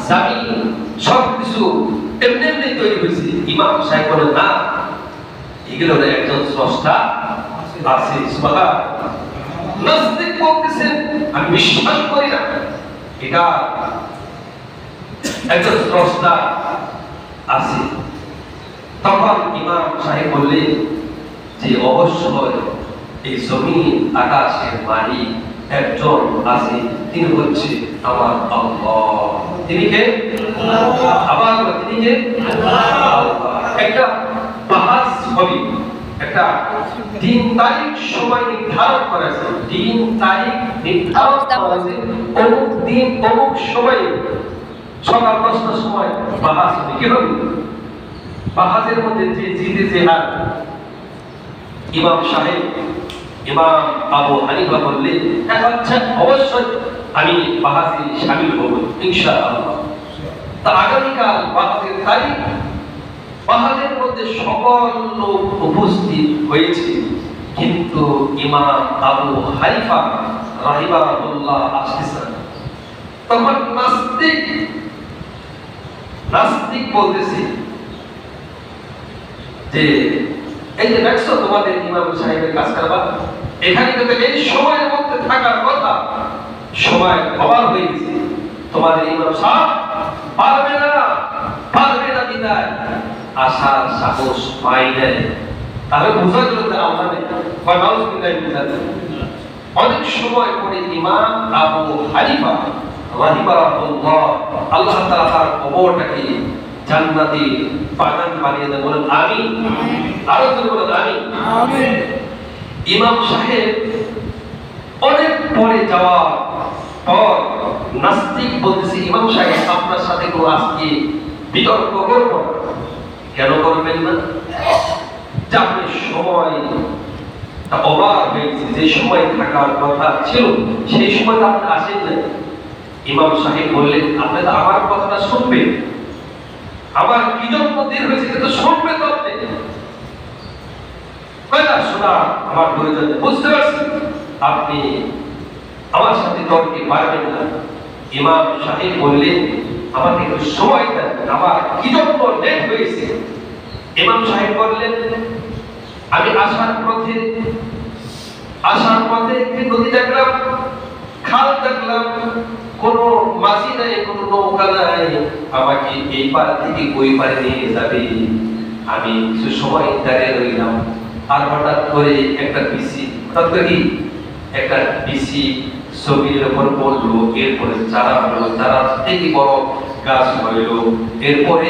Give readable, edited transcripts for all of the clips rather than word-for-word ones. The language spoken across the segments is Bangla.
জামিন সবকিছু এমনি এমনি তৈরি হয়েছে। ইমাম সাহেব বলেন না, এগুলো একজন স্রষ্টা আছে। সুবহানাল্লাহ। নাস্তিক বলতেছেন আমি বিশ্বাস করি না, এটা একজন স্রষ্টা আছে। তখন ইমাম সাহেব বললেন যে অবশ্যই এই জমিন আকাশের মালিক একজন আছে, তিনি হচ্ছে আমার আল্লাহ। তিনি কে? আবার তিনি কে? একটা বাহাস হবে, একটা দিন তারিখ সময় নির্ধারণ করা আছে, দিন তারিখ নির্ধারণ করা আছে, অমুক দিন অমুক সময়ে সকাল 10টার সময় বাহাস হবে। কি হবে? বাহাসের মধ্যে যে জিতে যে হার, ইমাম সাহেব ইমাম আবু হানিফা বললেন আচ্ছা অবশ্যই আমি বাহাসে শামিল হব ইনশাআল্লাহ। তা আগামীকাল বাহাসের তারিখ, বাহাসের মধ্যে সকল লোক উপস্থিত হয়েছে, কিন্তু ইমাম আবু হানিফা রাহিমাহুল্লাহ আসতেছেন। তখন নাস্তিক বলতেছে যে এই যে দেখছো তোমাদের ইমাম সাহেবের কাজ করবা, এখানে কিন্তু এই সময়ের মধ্যে থাকার কথা, সময় অভাব হয়ে গেছে, তোমাদের ইমাম সাহেব পারবে না বিদায় আসার সাহস পাই নাই। তাহলে বোঝা গেল যে আমরা কয় মানুষ বিদায় বিদায় অনেক সময় পরে ইমাম আবু হানিফা রাহিমাহুল্লাহ আল্লাহ তাআলা তার কবরটাকে জান্নাতি বাগান বানিয়ে দেন। বলেন আমিন। আরো জোরে বলেন আমিন। ইমাম সাহেব অনেক পরে যাওয়ার পর নাস্তিক বলতেছে ইমাম সাহেব আপনার সাথে কোনো আজকে বিতর্ক করব। কেন করবেন না? যে আপনি সময় অবাক হয়েছে, যে সময় থাকার কথা ছিল সেই সময় আপনি আসেন না। ইমাম সাহেব বললেন আপনি তো আমার কথাটা শুনবেন, আমার কি জন্য দেরি হয়েছে কিন্তু শুনবে তো আপনি। কয়টা শোনা আমার প্রয়োজন, বুঝতে পারছি আপনি আমার সাথে তর্কে পারবেন না। ইমাম সাহেব বললেন আমাকে একটু সময় দেন, আমার কি জন্য লেট হয়েছে। ইমাম সাহেব বললেন আমি আসার পথে একটি নদী দেখলাম, খাল দেখলাম, কোনো মাঝি নাই, কোনো নৌকা নাই, আমাকে এই পার থেকে ওই পারে নিয়ে যাবে। আমি কিছু সময় দাঁড়িয়ে রইলাম, আর হঠাৎ করে একটা বিসি ছবির উপর পড়লো, এরপরে চারা হলো, চারা থেকে বড় গাছ হইল, এরপরে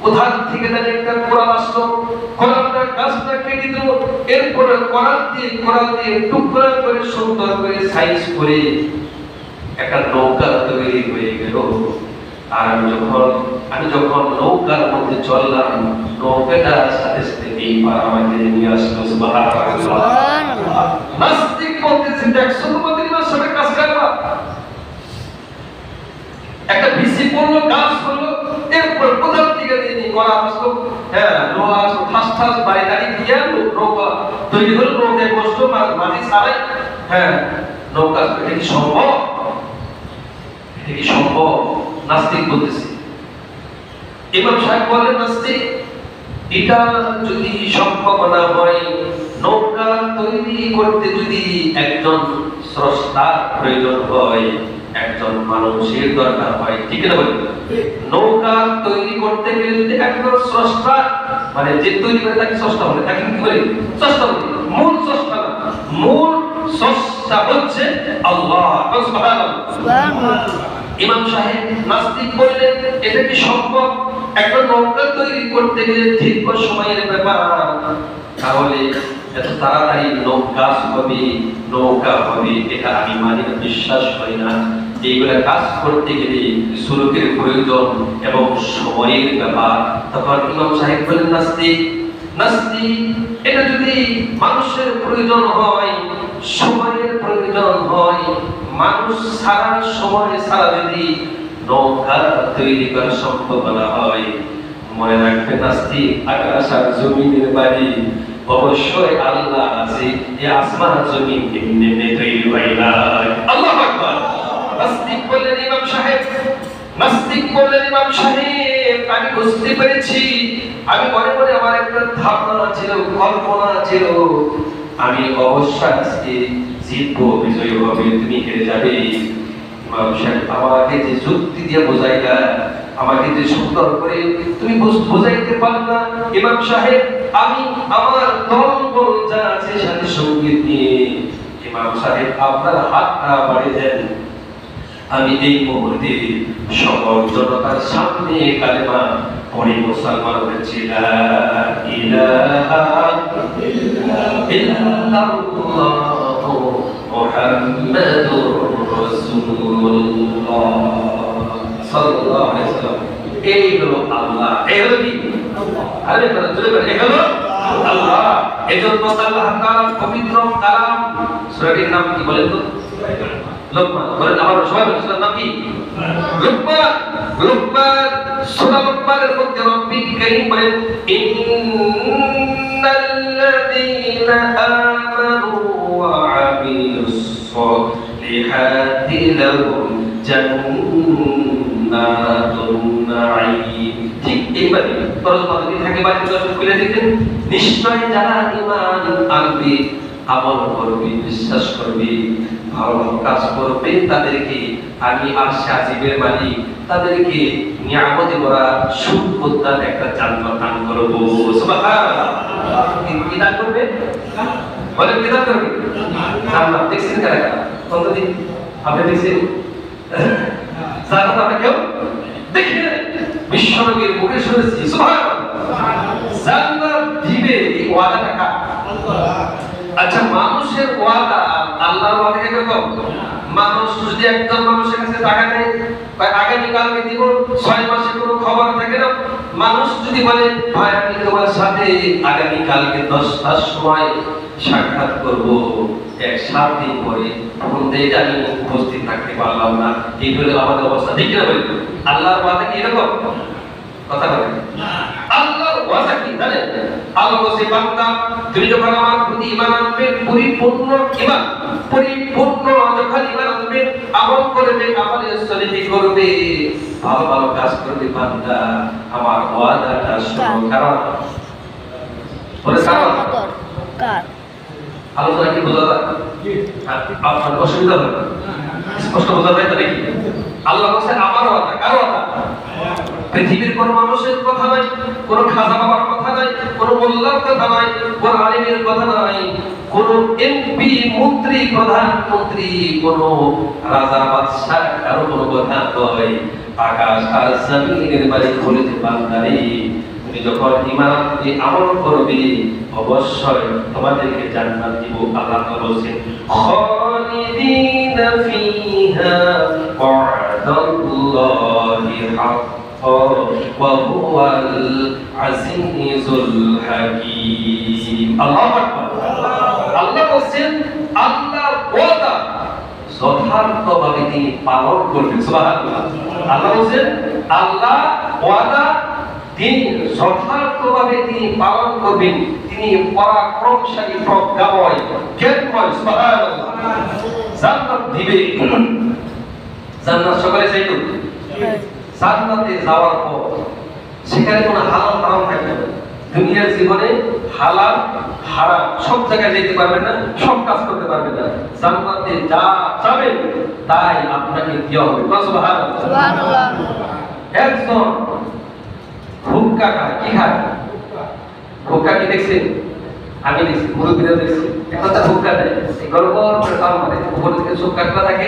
কোথা থেকে জানি একটা কোরাল আসলো, কোরালটা গাছটা কেটে দিল, এরপরে কোরাল দিয়ে টুকরা করে সুন্দর করে সাইজ করে একটা নৌকা তৈরি হয়ে গেল। আর আমি যখন নৌকার মধ্যে চললাম, নৌকাটার সাথে সাথে এই পার আমাকে নিয়ে আসলো। সুবহানাল্লাহ। নাস্তিক বলতেছে দেখছো তোমাদের ইমাম সাহেবের কাজ করবা, একটা বিসি পড়লো, গাছ হলো, এরপর কোথাও থেকে দিয়ে করা আসলো, লোহা আসলো, ঠাস বাড়ি দাঁড়িয়ে দিয়ে নৌকা তৈরি হলো, নৌকায় বসলো, মাঝি ছাড়াই নৌকা। এটা কি সম্ভব? নাস্তিক বলতেছে। ইমাম সাহেব বলেন নাস্তিক এটা যদি সম্ভব না হয়, নৌকা তৈরি করতে যদি একজন স্রষ্টার প্রয়োজন হয়, একজন মানুষের দরকার হয়, ঠিক না বলেন? নৌকা তৈরি করতে গেলে যদি একজন স্রষ্টা, মানে যে তৈরি করে তাকে স্রষ্টা বলে, তাকে কি বলে? স্রষ্টা বলে। মূল স্রষ্টা না, মূল স্রষ্টা হচ্ছে আল্লাহ। সুবহানাল্লাহ। ইমাম সাহেব নাস্তিক বললেন এটা কি সম্ভব? একটা নৌকা তৈরি করতে গেলে দীর্ঘ সময়ের ব্যাপার, তাহলে এত তাড়াতাড়ি নৌকা হবে এটা আমি মানি না, বিশ্বাস করি না। এইগুলা কাজ করতে গেলে সুরুকের প্রয়োজন এবং সময়ের ব্যাপার। তখন ইমাম সাহেব বললেন নাস্তিক এটা যদি মানুষের প্রয়োজন হয়, সময়ের প্রয়োজন হয়, মানুষ সারা সময় সারা যদি নৌকা তৈরি করা সম্ভব না হয়, মনে রাখবে নাস্তিক আকাশ আর জমিনের বাড়ি অবশ্যই আল্লাহ আছে, এই আসমান জমিন এমনি তৈরি হয় না। আল্লাহু আকবার। নাস্তিক বললেন ইমাম সাহেব, নাস্তিক ঠিক বললেন ইমাম সাহেব, আমি বুঝতে পেরেছি। আমি মনে মনে আমার একটা ধারণা ছিল, কল্পনা ছিল, আমি অবশ্যই আজকে জিতবো, বিজয়ী হবে, তুমি হেরে যাবে। ইমাম সাহেব আমাকে যে যুক্তি দিয়ে বোঝাইলা, আমাকে যে সুন্দর করে তুমি বোঝাইতে পারলা ইমাম সাহেব, আমি আমার দলবল যা আছে সাথে সঙ্গীত নিয়ে, ইমাম সাহেব আপনার হাতটা বাড়িয়ে দেন, আমি এই মুহূর্তে সকল জনতার সামনে কালেমা পড়ে মুসলমান হয়েছি, লা ইলাহা ইল্লাল্লাহু মুহাম্মাদুর রাসূলুল্লাহ সাল্লাল্লাহু আলাইহি ওয়াসাল্লাম। এই হলো আল্লাহ, এই হলো কি? আরে বলে এই হলো আল্লাহ। এজন্য আল্লাহ তাআলা পবিত্র কালাম, সূরাটির নাম কি বলেন তো? লুকমান। বলেন আমার সবাই বলেন সূরার নাম কি? লুকমান। লুকমান, সূরা লুকমানের মধ্যে রব্বিল কারীম বলেন, ইন্নাল্লাযীনা আমানু ওয়া আমিলুস সালিহাতি লাহুম জান্নাতুন নাঈম। ঠিক এইভাবে তরজমা যদি থাকে বা দর্শক খুলে দেখেন, নিশ্চয় যারা ঈমান আনবে, আমল করবে, বিশ্বাস করবে, ভালো কাজ করবে, তাদেরকে আমি আরশে আজিমের মালিক তাদেরকে নিয়ামতে ভরা সুখ উদ্যান একটা জান্নাত দান করব। সুবহানাল্লাহ। কি দান করবে? বলেন কি দান করবে? জান্নাত। দেখছেন কারা কারা? কতদিন আপনি দেখছেন? জান্নাত আপনি কেউ দেখেন? বিশ্বনবীর মুখে শুনেছি। সুবহানাল্লাহ। জান্নাত দিবে, এই ওয়াদাটা কার? আল্লাহ। আচ্ছা, মানুষের ওয়াদা আল্লাহর ওয়াদা কিরকম? মানুষ যদি একজন মানুষের কাছে টাকা নেয়, আগামী কালকে দিব, 6 মাসে কোনো খবর থাকে না। মানুষ যদি বলে ভাই আমি তোমার সাথে আগামী কালকে 10টার সময় সাক্ষাৎ করব, 7 দিন পরে ফোন দিয়ে আমি উপস্থিত থাকতে পারলাম না, এই হলো আমাদের অবস্থা। ঠিক না বলি? আল্লাহর ওয়াদা কি এরকম? কথা বলেন। আল্লাহর ওয়াদা কি জানেন? আল্লাহ বলেছে, বান্দা তুমি যখন আমার প্রতি ঈমান আনবে, পরিপূর্ণ ঈমান, পরিপূর্ণ যখন ঈমান আনবে, আমল করবে, আমলে সলিহ করবে, ভালো ভালো কাজ করবে, বান্দা আমার ওয়াদাটা শুনো। কারণ বলে কার আলোচনা কি বোঝা যায়? আপনার অসুবিধা হবে না? স্পষ্ট বোঝা যায় তো নাকি? আল্লাহ বলছে আমার ওয়াদা। কার ওয়াদা? পৃথিবীর কোন মানুষের কথা নাই, কোন খাজা বাবার কথা নাই, কোন মোল্লার কথা নাই, কোন আলিমের কথা নাই, কোন এমপি, মন্ত্রী, প্রধানমন্ত্রী, কোন রাজা বাদশাহ, কারো কোন কথা নয়। আকাশ আর জমিনের মালিক বলেছে, বান্দারে তুমি যখন ঈমান আনবে, আমল করবে, অবশ্যই তোমাদেরকে জান্নাত দিব। আল্লাহ বলেছেন, খালিদিনা ফিহা ওয়া'দাল্লাহি হক ওয়া হুয়াল আজিজুল হাকীম। আল্লাহু আকবার। আল্লাহ বলেন, আল্লাহর ওয়াদা যথার্থভাবে তিনি পালন করবেন। সুবহানাল্লাহ। আল্লাহ বলেন, আল্লাহ ওয়াদা তিনি যথার্থভাবে তিনি পালন করবেন, তিনি পরাক্রমশালী, প্রজ্ঞাময়, জ্ঞানময়। সুবহানাল্লাহ। জান্নাত দিবে। জান্নাত সকলে চাইতো? জান্নাতে যাওয়ার পর সেখানে কোনো হালাল হারাম থাকবে না। দুনিয়ার জীবনে হালাল হারাম সব জায়গায় যেতে পারবেন না, সব কাজ করতে পারবেন না। জান্নাতে যা চাবেন তাই আপনাকে দেওয়া হবে। সুবহানাল্লাহ। সুবহানাল্লাহ। একজন হুক্কা খায়, কি খায়? হুক্কা কি দেখছেন? আমি দেখছি, মুরব্বীরা দেখছি। এখন তার হুক্কা দেয়, গড়গড় করে টান মারে, উপর থেকে চোখ কাটলা থাকে,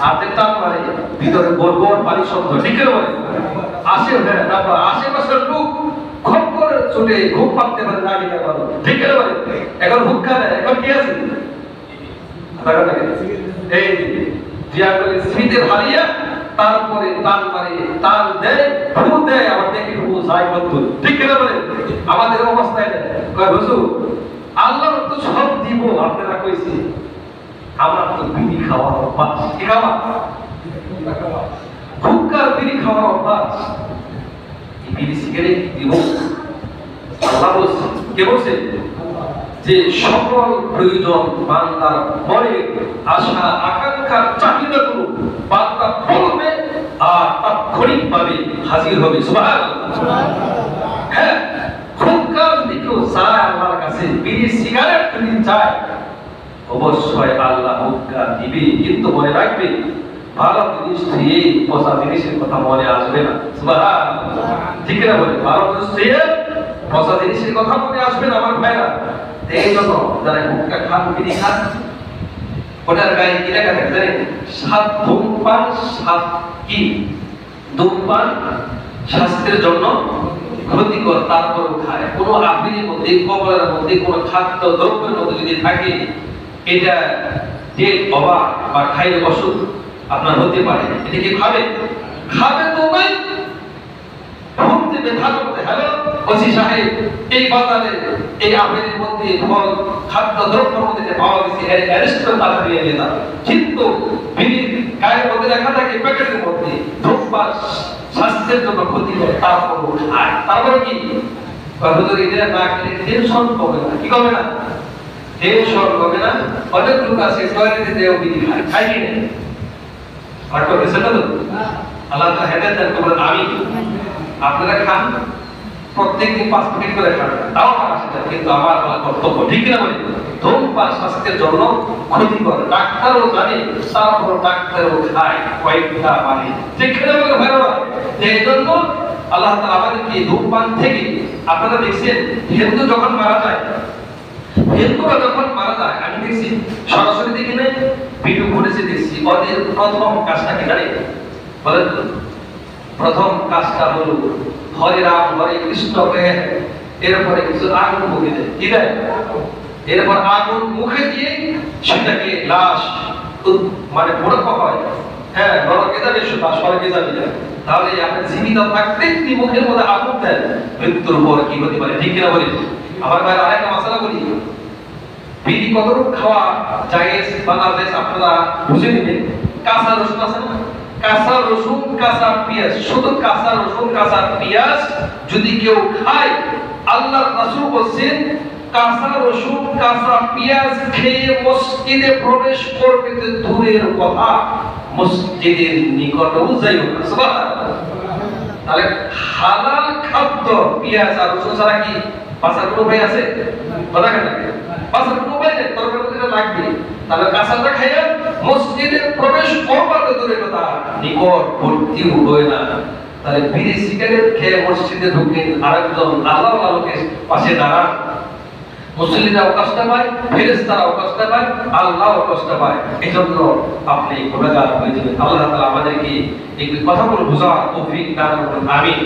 হাতে টান মারে, ভিতরে গড়গড় পানি শব্দ। ঠিক করে বলে তারপর আশেপাশের লোক খুব করে ছুটে ঘুম পাকতে পারে না, ঠিক করে বলে। ঠিক করে বলে। এখন হুক্কা দেয়, এখন কি আছে? এই দিয়া করে স্মৃতি হারিয়ে তারপরে টান মারে, টান দেয়, ফু দেয়, আবার দেখি ফু যায় বন্ধু। ঠিক করে বলে। আমাদের অবস্থায় কয় হুজুর আল্লাহ তো সব দিব, আপনারা কইছি আমার তো বিড়ি খাওয়ার অভ্যাস। কি খাওয়া? হুক্কার বিড়ি খাওয়ার অভ্যাস। এই বিড়ি সিগারেট দিব? আল্লাহ বলছে, কে বলছে? যে সকল প্রয়োজন বান্দার মনে আশা আকাঙ্ক্ষার চাহিদাগুলো বান্দা বলবে আর তাৎক্ষণিকভাবে হাজির হবে। সুবহানাল্লাহ। হ্যাঁ, হুক্কা যদি কেউ চায় আল্লাহর কাছে, বিড়ি সিগারেট যদি চায়, অবশ্যই আল্লাহ হুক্কা দিবে। কিন্তু মনে রাখবে, ভালো জিনিস দিয়ে পচা জিনিসের কথা মনে আসবে না। সুবহানাল্লাহ। ঠিক না বলে? ভালো জিনিস দিয়ে পচা জিনিসের কথা মনে আসবে না আমার ভাইরা। এই জন্য যারা হুক্কা খান, বিড়ি খান, ওটার গায়ে কি লেখা থাকে জানেন? সাত ধূমপান, সাত কি? ধূমপান স্বাস্থ্যের জন্য ক্ষতিকর, তারপর খায়। কোনো আবিরের মধ্যে, কবরের মধ্যে, কোনো খাদ্য দ্রব্যের মধ্যে যদি থাকে, এটা ডেট অবা বা খাইলে অসুখ আপনার হতে পারে। এটা কি খাবে? খাবে তো ভাই, ঘুরতে ব্যথা করতে। হ্যালো ওসি সাহেব, এই বাজারে এই আবিরের মধ্যে, ফল খাদ্য দ্রব্যের মধ্যে পাওয়া গেছে, এর অ্যারেস্ট করে তাড়াতাড়ি নিয়ে যান। কিন্তু বিড়ির গায়ের মধ্যে লেখা থাকে, প্যাকেটের মধ্যে ধূমপান স্বাস্থ্যের জন্য ক্ষতিকর, তারপর খায়। তারপরে কি হুজুর এটা না খেলে টেনশন কমে না। কি কমে না? টেনশন কমে না। অনেক লোক আছে টয়লেটে যেও বিড়ি খায়, খায় কি না? আর করতেছে না তো? আল্লাহ তাআলা হেদায়েত দান করুন। আমি আপনারা খান, প্রত্যেকদিন 5 প্যাকেট করে খান, তাও আমার আসে, কিন্তু আমার কর্তব্য। ঠিক না বলি? ধূমপান স্বাস্থ্যের জন্য ক্ষতিকর, ডাক্তারও জানে, তারপর ডাক্তারও খায় কয়েকটা মানে। ঠিক না বলে ভাইরা? এই জন্য আল্লাহ তাআলা আমাদেরকে ধূমপান থেকে, আপনারা দেখছেন হিন্দু যখন মারা যায়, হিন্দুরা যখন মারা যায়, আমি দেখছি সরাসরি দেখি নাই, ভিডিও ফুটেজে দেখছি, ওদের প্রথম কাজটা কি জানেন? বলেন তো? প্রথম কাজটা হলো হরে রাম হরে কৃষ্ণ কহে, এরপরে কিছু আগুন মুখে দেয়। কি দেয়? এরপর আগুন মুখে দিয়ে সেটাকে লাশ মানে বড় হয়। হ্যাঁ, নরকে যাবে, স্বর্গে যাবে। তাহলে আপনি জীবিত থাকতে যদি মুখের মধ্যে আগুন দেন, মৃত্যুর পর কি হতে পারে? ঠিক কিনা বলি? আমার ভাই আরেকটা মশলা বলি, বিড়ি কতটুকু খাওয়া জায়েজ বা নাজায়েজ আপনারা বুঝে নেবেন। কাঁচা রসুন আছে না? কাঁচা রসুন, কাঁচা পেঁয়াজ, শুধু কাঁচা রসুন, কাঁচা পেঁয়াজ যদি কেউ খায়, আল্লাহর রাসূল বলেছেন, কাঁচা রসুন, কাঁচা পেঁয়াজ খেয়ে মসজিদে প্রবেশ করবে তো দূরের কথা, মসজিদের নিকটেও যাইও না। সুবহানাল্লাহ। তাহলে হালাল খাদ্য পেঁয়াজ আর রসুন ছাড়া কি বাঁচার কোনো উপায় আছে? কথা কেন? বাঁচার কোনো উপায় নেই, তরকারির মধ্যে লাগবে। তাহলে কাঁচাটা খাইয়া মসজিদে প্রবেশ করবা তো দূরের কথা, নিকটবর্তীও হয় না। তাহলে বিড়ি সিগারেট খেয়ে মসজিদে ঢুকেন, আরেকজন আল্লাহওয়ালা লোকের পাশে দাঁড়ান, মুসল্লিরাও কষ্ট পায়, ফেরেশতারাও কষ্ট পায়, আল্লাহও কষ্ট পায়। এই জন্য আপনি গুনাহগার হয়ে যাবেন। আল্লাহ তাআলা আমাদেরকে এই কথাগুলো বোঝার তৌফিক দান করুন। আমিন।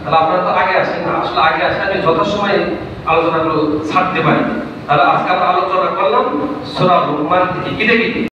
তাহলে আপনারা তো আগে আসেন না, আসলে আগে আসলে আমি যথাসময়ে আলোচনাগুলো ছাড়তে পারি। তাহলে আজকে আমরা আলোচনা করলাম সূরা লুকমান থেকে। কি দেখি?